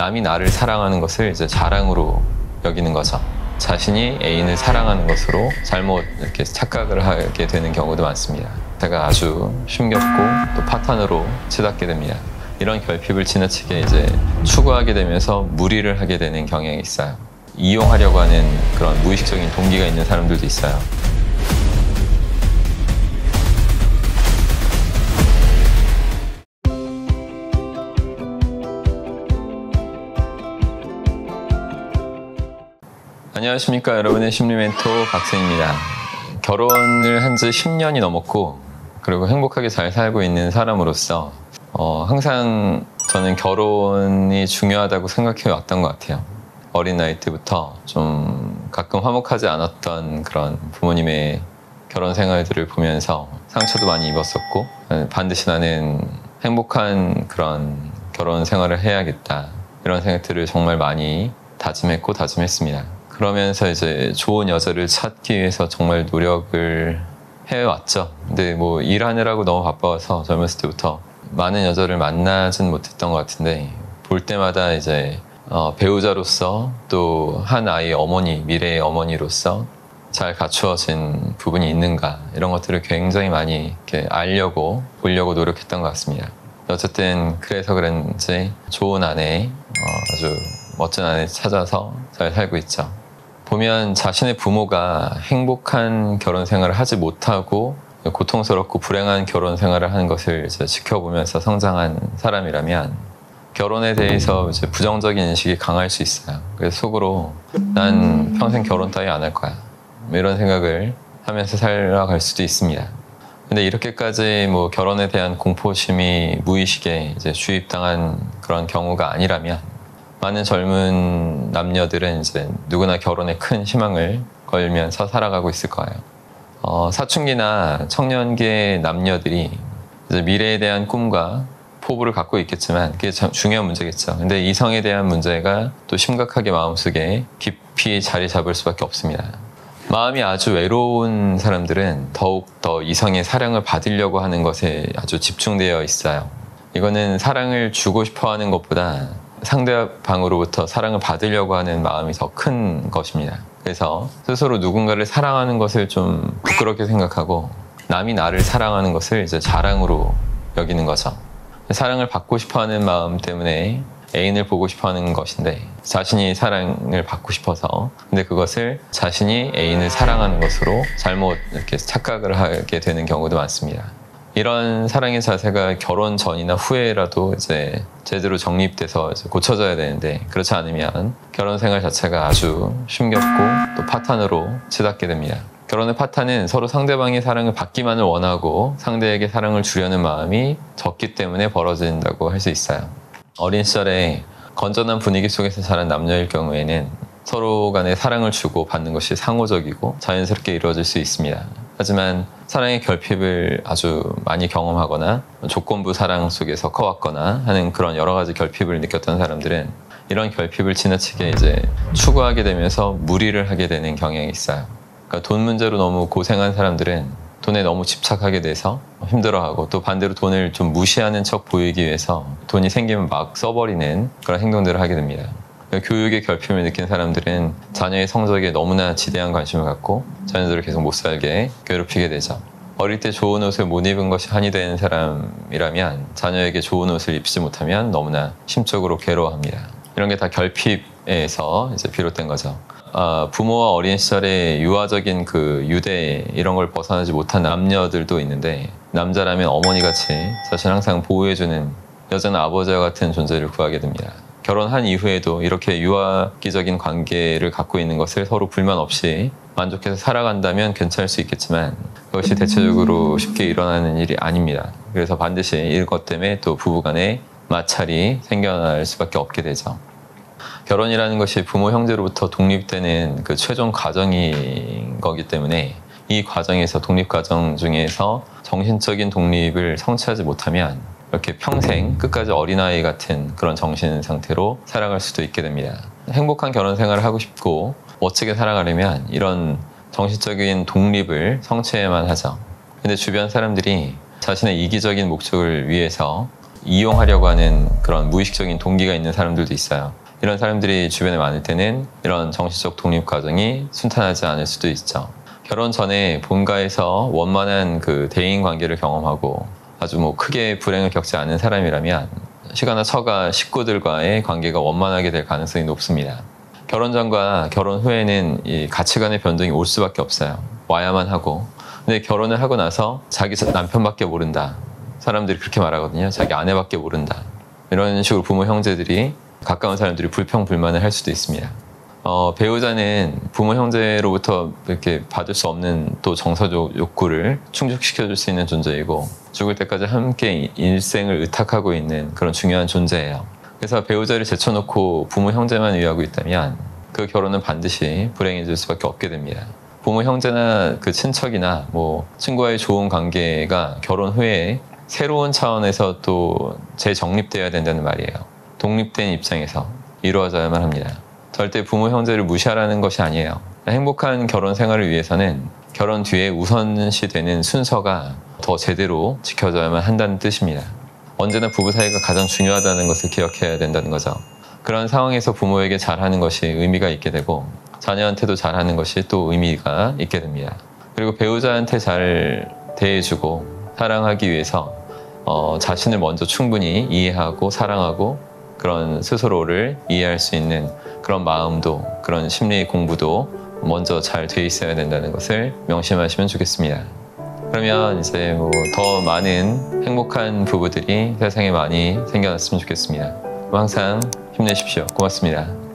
남이 나를 사랑하는 것을 이제 자랑으로 여기는 거죠. 자신이 애인을 사랑하는 것으로 잘못 이렇게 착각을 하게 되는 경우도 많습니다. 제가 아주 힘겹고 또 파탄으로 치닫게 됩니다. 이런 결핍을 지나치게 이제 추구하게 되면서 무리를 하게 되는 경향이 있어요. 이용하려고 하는 그런 무의식적인 동기가 있는 사람들도 있어요. 안녕하십니까, 여러분의 심리 멘토 박세입니다. 결혼을 한 지 10년이 넘었고, 그리고 행복하게 잘 살고 있는 사람으로서 항상 저는 결혼이 중요하다고 생각해 왔던 것 같아요. 어린 나이 때부터 좀 가끔 화목하지 않았던 그런 부모님의 결혼 생활들을 보면서 상처도 많이 입었었고, 반드시 나는 행복한 그런 결혼 생활을 해야겠다, 이런 생각들을 정말 많이 다짐했고 다짐했습니다. 그러면서 이제 좋은 여자를 찾기 위해서 정말 노력을 해왔죠. 근데 뭐 일하느라고 너무 바빠서 젊었을 때부터 많은 여자를 만나진 못했던 것 같은데, 볼 때마다 이제 배우자로서 또 한 아이의 어머니, 미래의 어머니로서 잘 갖추어진 부분이 있는가, 이런 것들을 굉장히 많이 이렇게 알려고 보려고 노력했던 것 같습니다. 어쨌든 그래서 그런지 좋은 아내, 아주 멋진 아내 찾아서 잘 살고 있죠. 보면 자신의 부모가 행복한 결혼 생활을 하지 못하고 고통스럽고 불행한 결혼 생활을 하는 것을 이제 지켜보면서 성장한 사람이라면 결혼에 대해서 이제 부정적인 인식이 강할 수 있어요. 그래서 속으로 난 평생 결혼 따위 안 할 거야, 이런 생각을 하면서 살아갈 수도 있습니다. 근데 이렇게까지 뭐 결혼에 대한 공포심이 무의식에 이제 주입당한 그런 경우가 아니라면 많은 젊은 남녀들은 이제 누구나 결혼에 큰 희망을 걸면서 살아가고 있을 거예요. 사춘기나 청년기의 남녀들이 이제 미래에 대한 꿈과 포부를 갖고 있겠지만 그게 참 중요한 문제겠죠. 근데 이성에 대한 문제가 또 심각하게 마음속에 깊이 자리 잡을 수밖에 없습니다. 마음이 아주 외로운 사람들은 더욱 더 이성의 사랑을 받으려고 하는 것에 아주 집중되어 있어요. 이거는 사랑을 주고 싶어 하는 것보다 상대방으로부터 사랑을 받으려고 하는 마음이 더 큰 것입니다. 그래서 스스로 누군가를 사랑하는 것을 좀 부끄럽게 생각하고 남이 나를 사랑하는 것을 이제 자랑으로 여기는 거죠. 사랑을 받고 싶어 하는 마음 때문에 애인을 보고 싶어 하는 것인데, 자신이 사랑을 받고 싶어서, 근데 그것을 자신이 애인을 사랑하는 것으로 잘못 이렇게 착각을 하게 되는 경우도 많습니다. 이런 사랑의 자세가 결혼 전이나 후에라도 이제 제대로 정립돼서 이제 고쳐져야 되는데, 그렇지 않으면 결혼 생활 자체가 아주 힘겹고 또 파탄으로 치닫게 됩니다. 결혼의 파탄은 서로 상대방의 사랑을 받기만을 원하고 상대에게 사랑을 주려는 마음이 적기 때문에 벌어진다고 할 수 있어요. 어린 시절에 건전한 분위기 속에서 자란 남녀일 경우에는 서로 간에 사랑을 주고 받는 것이 상호적이고 자연스럽게 이루어질 수 있습니다. 하지만 사랑의 결핍을 아주 많이 경험하거나 조건부 사랑 속에서 커왔거나 하는 그런 여러 가지 결핍을 느꼈던 사람들은 이런 결핍을 지나치게 이제 추구하게 되면서 무리를 하게 되는 경향이 있어요. 그러니까 돈 문제로 너무 고생한 사람들은 돈에 너무 집착하게 돼서 힘들어하고, 또 반대로 돈을 좀 무시하는 척 보이기 위해서 돈이 생기면 막 써버리는 그런 행동들을 하게 됩니다. 교육의 결핍을 느낀 사람들은 자녀의 성적에 너무나 지대한 관심을 갖고 자녀들을 계속 못 살게 괴롭히게 되죠. 어릴 때 좋은 옷을 못 입은 것이 한이 되는 사람이라면 자녀에게 좋은 옷을 입지 못하면 너무나 심적으로 괴로워합니다. 이런 게 다 결핍에서 이제 비롯된 거죠. 부모와 어린 시절에 유아적인 그 유대 이런 걸 벗어나지 못한 남녀들도 있는데, 남자라면 어머니같이 자신을 항상 보호해주는, 여자는 아버지와 같은 존재를 구하게 됩니다. 결혼한 이후에도 이렇게 유아기적인 관계를 갖고 있는 것을 서로 불만 없이 만족해서 살아간다면 괜찮을 수 있겠지만 그것이 대체적으로 쉽게 일어나는 일이 아닙니다. 그래서 반드시 이것 때문에 또 부부간에 마찰이 생겨날 수밖에 없게 되죠. 결혼이라는 것이 부모 형제로부터 독립되는 그 최종 과정인 거기 때문에 이 과정에서, 독립과정 중에서 정신적인 독립을 성취하지 못하면 이렇게 평생 끝까지 어린아이 같은 그런 정신 상태로 살아갈 수도 있게 됩니다. 행복한 결혼 생활을 하고 싶고 멋지게 살아가려면 이런 정신적인 독립을 성취해야만 하죠. 근데 주변 사람들이 자신의 이기적인 목적을 위해서 이용하려고 하는 그런 무의식적인 동기가 있는 사람들도 있어요. 이런 사람들이 주변에 많을 때는 이런 정신적 독립 과정이 순탄하지 않을 수도 있죠. 결혼 전에 본가에서 원만한 그 대인 관계를 경험하고 아주 뭐 크게 불행을 겪지 않은 사람이라면 시가나 처가 식구들과의 관계가 원만하게 될 가능성이 높습니다. 결혼 전과 결혼 후에는 이 가치관의 변동이 올 수밖에 없어요. 와야만 하고. 근데 결혼을 하고 나서 자기 남편밖에 모른다. 사람들이 그렇게 말하거든요. 자기 아내밖에 모른다. 이런 식으로 부모 형제들이 가까운 사람들이 불평불만을 할 수도 있습니다. 배우자는 부모 형제로부터 이렇게 받을 수 없는 또 정서적 욕구를 충족시켜줄 수 있는 존재이고 죽을 때까지 함께 일생을 의탁하고 있는 그런 중요한 존재예요. 그래서 배우자를 제쳐놓고 부모 형제만 위하고 있다면 그 결혼은 반드시 불행해질 수밖에 없게 됩니다. 부모 형제나 그 친척이나 뭐 친구와의 좋은 관계가 결혼 후에 새로운 차원에서 또 재정립돼야 된다는 말이에요. 독립된 입장에서 이루어져야만 합니다. 절대 부모 형제를 무시하라는 것이 아니에요. 행복한 결혼 생활을 위해서는 결혼 뒤에 우선시 되는 순서가 더 제대로 지켜져야만 한다는 뜻입니다. 언제나 부부 사이가 가장 중요하다는 것을 기억해야 된다는 거죠. 그런 상황에서 부모에게 잘하는 것이 의미가 있게 되고 자녀한테도 잘하는 것이 또 의미가 있게 됩니다. 그리고 배우자한테 잘 대해주고 사랑하기 위해서 자신을 먼저 충분히 이해하고 사랑하고 그런 스스로를 이해할 수 있는 그런 마음도 그런 심리 공부도 먼저 잘 돼 있어야 된다는 것을 명심하시면 좋겠습니다. 그러면 이제 뭐 더 많은 행복한 부부들이 세상에 많이 생겨났으면 좋겠습니다. 항상 힘내십시오. 고맙습니다.